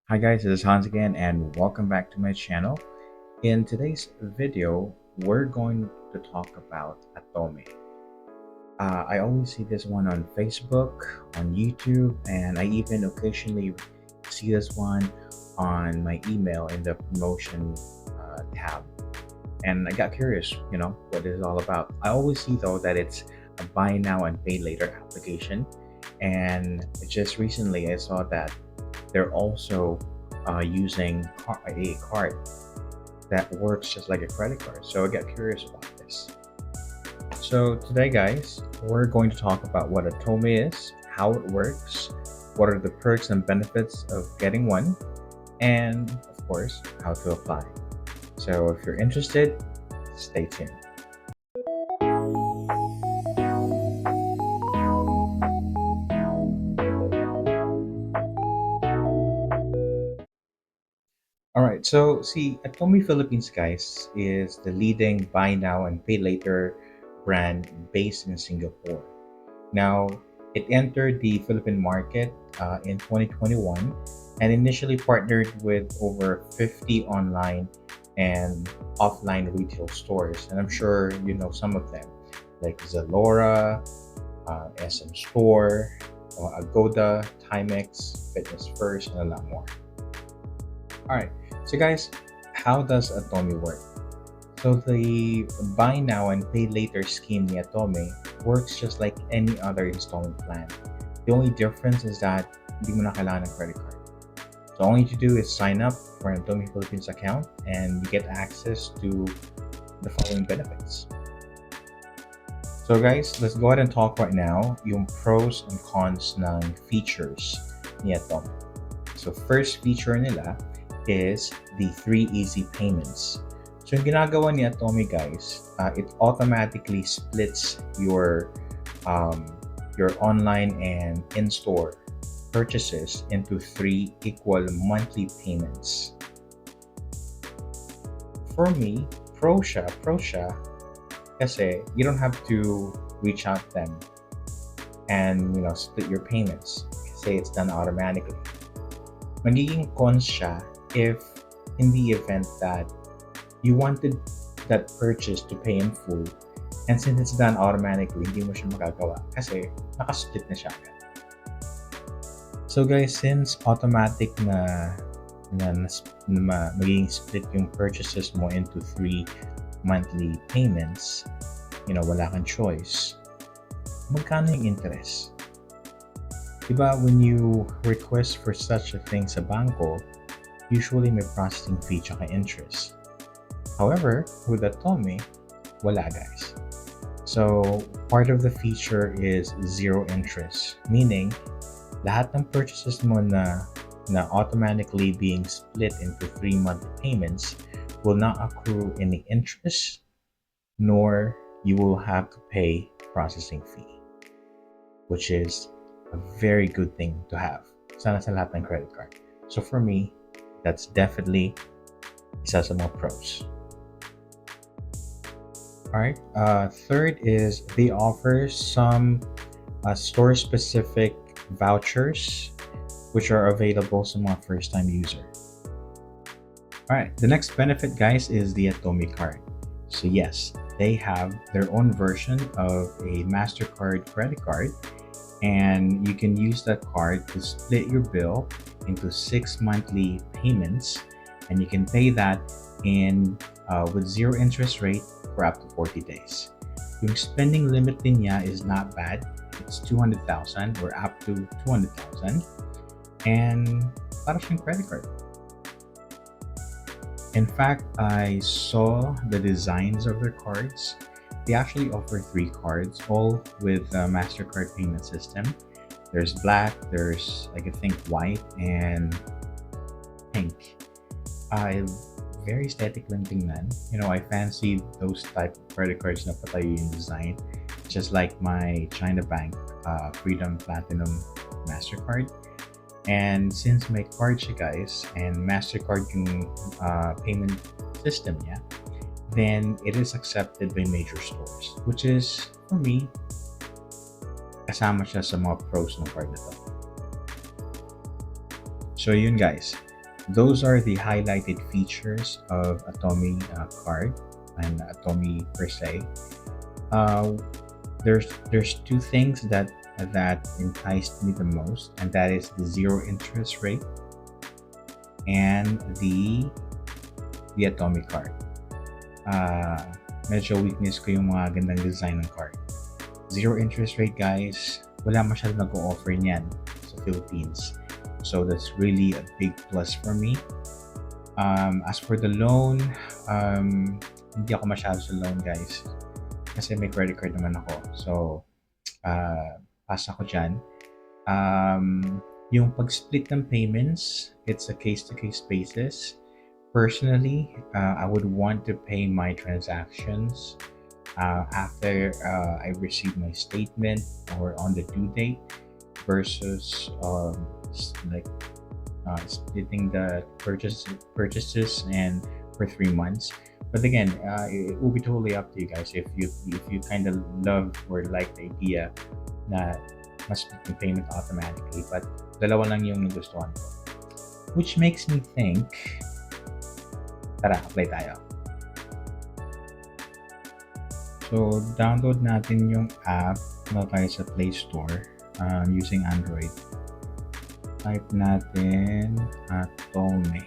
Hi guys, this is Hans again and welcome back to my channel. In today's video, we're going to talk about Atome. I always see this one on Facebook, on YouTube, and I even occasionally see this one on my email in the promotion tab. And I got curious, what it is all about. I always see though that it's a buy now and pay later application. And just recently I saw that they're also using a card that works just like a credit card. So I got curious about this. So today, guys, we're going to talk about what Atome is, how it works, what are the perks and benefits of getting one, and of course, how to apply. So if you're interested, stay tuned. All right, so see, Atome Philippines, guys, is the leading buy now and pay later brand based in Singapore. Now, it entered the Philippine market in 2021 and initially partnered with over 50 online and offline retail stores. And I'm sure you know some of them, like Zalora, SM Store, Agoda, Timex, Fitness First, and a lot more. All right, so guys, how does Atome work? So the buy now and pay later scheme ni Atome works just like any other installment plan. The only difference is that hindi mo na kailangan ng credit card. So all you need to do is sign up for an Atome Philippines account and you get access to the following benefits. So guys, let's go ahead and talk right now yung pros and cons ng features ni Atome. So first feature nila is the 3 easy payments. So yung ginagawa ni Atome, guys, it automatically splits your online and in-store purchases into 3 equal monthly payments. For me, pro siya kasi you don't have to reach out them and split your payments kasi it's done automatically. Magiging cons siya if in the event that you wanted that purchase to pay in full and since it's done automatically, hindi mo siya magagawa kasi nakasplit na siya agad. So guys, since automatic na magiging split yung purchases mo into 3 monthly payments, wala kang choice. Magkano yung interest? Diba when you request for such a thing sa bangko, usually may processing fee tsaka interest. However, with Atome, wala guys. So, part of the feature is zero interest, meaning lahat ng purchases mo na automatically being split into 3 monthly payments will not accrue any interest, nor you will have to pay processing fee, which is a very good thing to have. Sana sa lahat ng credit card. So for me, that's definitely isa sa mga pros. Alright, third is they offer some store-specific vouchers which are available sa mga first-time user. Alright, the next benefit, guys, is the Atome card. So yes, they have their own version of a MasterCard credit card and you can use that card to split your bill into 6 monthly payments and you can pay that in with zero interest rate for up to 40 days. Yung spending limit din niya is not bad. It's 200,000 or up to 200,000 and para siyang credit card. In fact, I saw the designs of their cards. They actually offer 3 cards, all with a MasterCard payment system. There's black, there's I think white, and pink. Very aesthetic lang tingnan. I fancy those type of credit cards na patayo yung design. Just like my China Bank Freedom Platinum MasterCard. And since may card siya, guys, and MasterCard yung payment system niya, then it is accepted by major stores, which is, for me, kasama siya sa mga pros ng card na to. So yun guys, those are the highlighted features of Atome card and Atome per se. Uh, there's two things that enticed me the most, and that is the zero interest rate and the Atome card. Uh, Medyo weakness ko yung mga gandang design ng card. Zero interest rate, guys. Wala masyadong nag-o-offer niyan sa Philippines. So that's really a big plus for me. As for the loan, hindi ako masyado sa loan, guys. Kasi may credit card naman ako. So, pass ako dyan. Yung pag-split ng payments, it's a case-to-case basis. Personally, I would want to pay my transactions after I receive my statement or on the due date versus like splitting the purchases and for 3 months. But again, it will be totally up to you guys if you kind of love or like the idea na mas split yung payment automatically. But dalawa lang yung nagustuhan ko. Which makes me think, tara, apply tayo. So, download natin yung app na tayo sa Play Store using Android. Type natin Atome.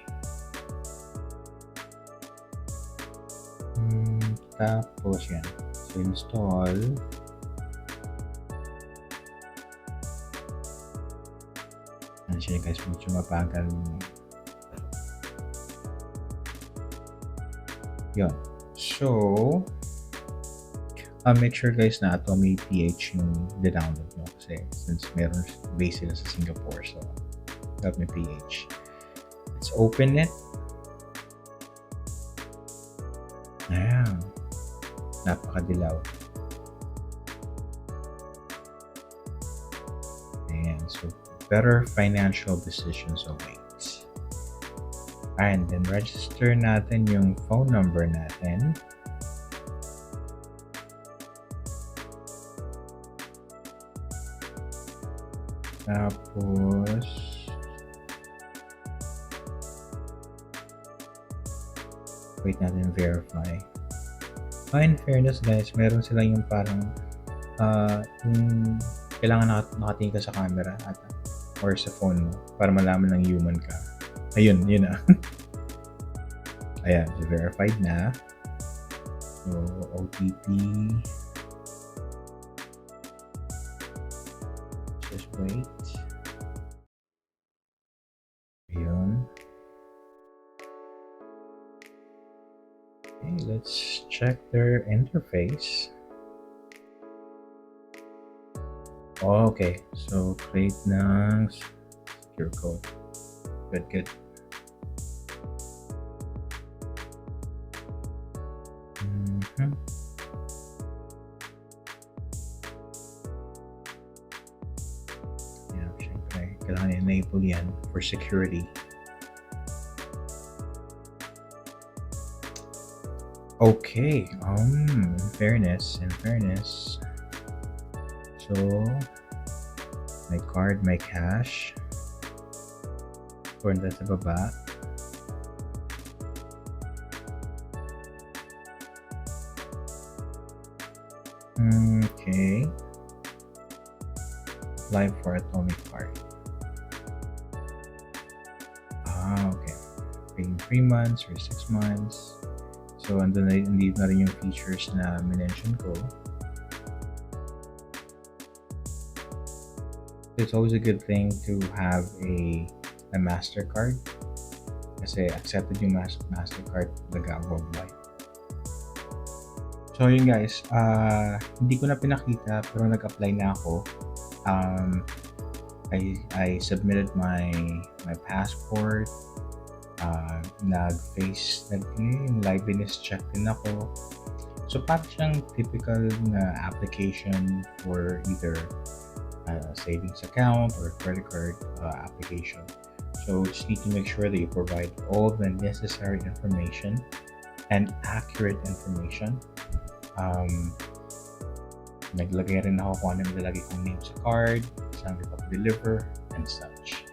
Tapos yan. So, install. Ano siya guys, medyo mabagal. Yun. So, make sure guys na Atome PH yung download nyo kasi since meron base sila sa Singapore, so Atome PH. Let's open it. Ayan. Napakadilaw. Ayan. So, better financial decisions await. And then register natin yung phone number natin. Tapos wait natin verify. In fairness guys, meron sila yung parang yung kailangan nakatingin ka sa camera or sa phone mo para malaman ng human ka. Ayun, yun na. Ayan, so verified na. So, OTP. Just wait. Ayun. Okay, let's check their interface. Okay, so create ng secure code. Good. Yeah, syempre, kailangan i-enable yan for security. Okay, in fairness. So, my card, my cash. Punta sa baba. Okay. Apply for Atome card. Okay. Paying 3 months or 6 months. So, andito na rin yung features na mention ko. It's always a good thing to have a MasterCard kasi accepted yung MasterCard talaga worldwide. So yun guys, hindi ko na pinakita pero nag-apply na ako. I submitted my passport, yung liveness check din ako. So parang siyang typical na application for either savings account or credit card application. So just need to make sure that you provide all the necessary information and accurate information. Naglagay rin ako kung ano nilalagay kong name sa card, saan kita deliver, and such.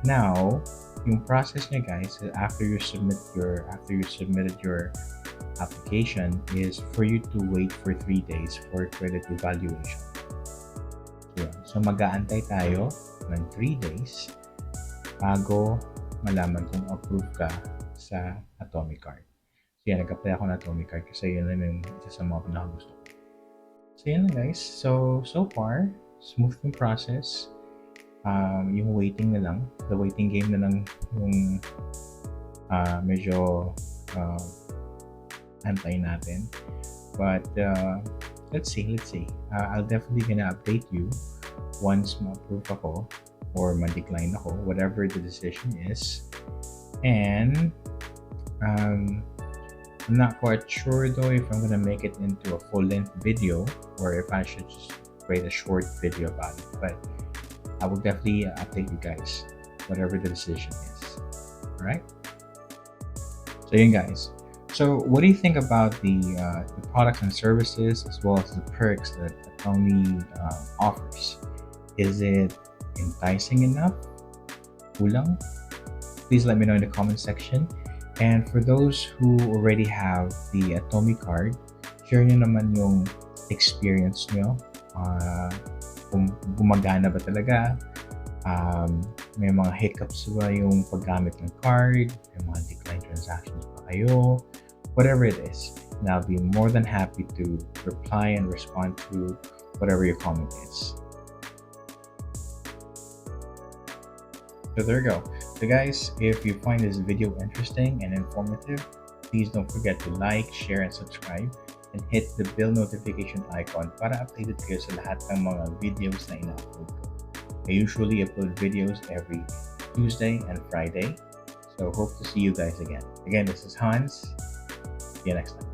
Now, yung process niya guys, after you submitted your application is for you to wait for 3 days for credit evaluation. So mag-aantay tayo ng 3 days bago malaman kung approve ka sa Atome Card. So yan, nag-apply ako ng Atome Card kasi yun lang yung isa sa mga pinakagusto ko. So yan lang guys. So far, smooth yung process. Yung waiting na lang, the waiting game na lang yung medyo antay natin. But let's see. I'll definitely gonna update you once ma-approve ako or ma-decline ako, whatever the decision is. And I'm not quite sure though if I'm gonna make it into a full-length video or if I should just create a short video about it. But I will definitely update you guys, whatever the decision is. Alright? So yun guys. So what do you think about the products and services as well as the perks that Atome offers? Is it enticing enough? Kulang? Please let me know in the comment section. And for those who already have the Atome card, share nyo naman yung experience nyo. Kung gumagana ba talaga, may mga hiccups ba yung paggamit ng card, may mga decline transactions ba kayo, whatever it is. And I'll be more than happy to reply and respond to whatever your comment is. So there you go. So guys, if you find this video interesting and informative, please don't forget to like, share, and subscribe. And hit the bell notification icon para updated kayo sa lahat ng mga videos na ina-upload ko. I usually upload videos every Tuesday and Friday. So hope to see you guys again. Again, this is Hans. See you next time.